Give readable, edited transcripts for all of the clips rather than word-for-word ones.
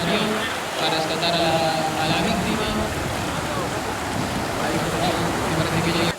avión para rescatar a la víctima. Me parece que llega.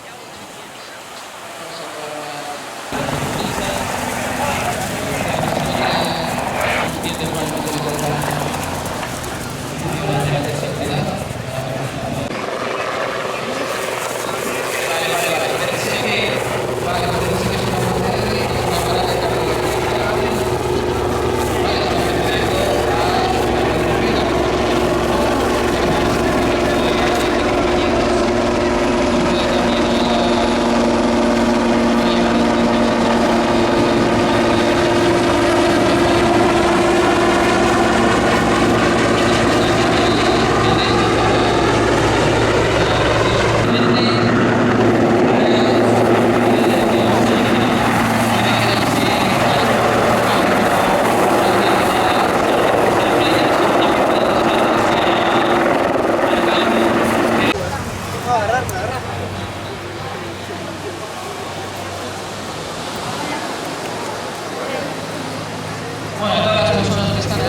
Bueno, todas las personas que están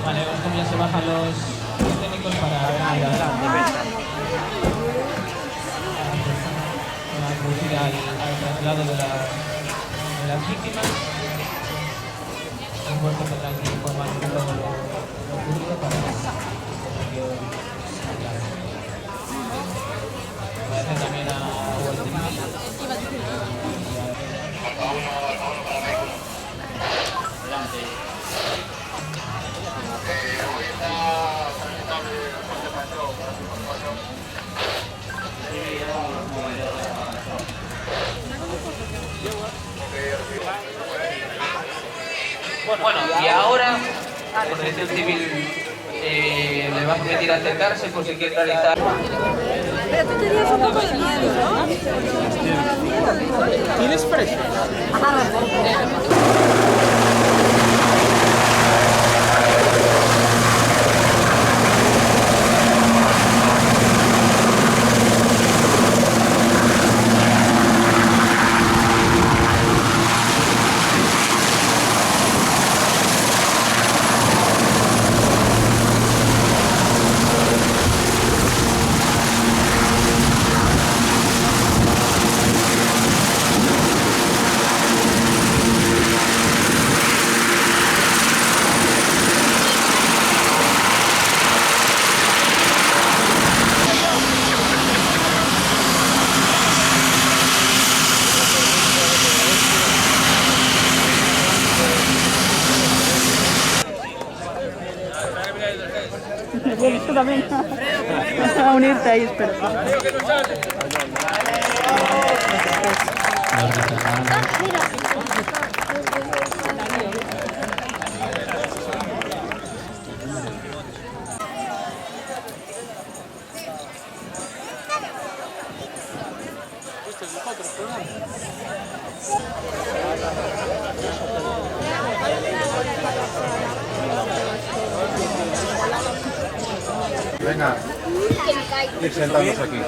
Vale, vemos cómo ya se bajan los técnicos para ir adelante. Para conducir al traslado de las víctimas. Los muertos tendrán que informar de todo lo ocurrido para que agradecen también a Bueno, y ahora la Protección Civil le va a permitir acercarse por si quiere realizar. Pero tú tenías un poco de miedo, ¿no? ¿Tienes presión? Tú también. A unirte ahí, espero. Venga, ir sentados aquí.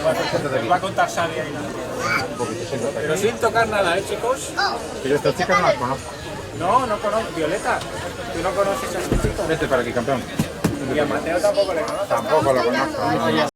Va a contar Xavi ahí. Pero sin tocar nada, chicos? Que yo estas chicas no las conozco. No, no conozco. Violeta, ¿tú no conoces a este chico? Vete para aquí, campeón. Y a Mateo tampoco le conoces. Tampoco lo conozco.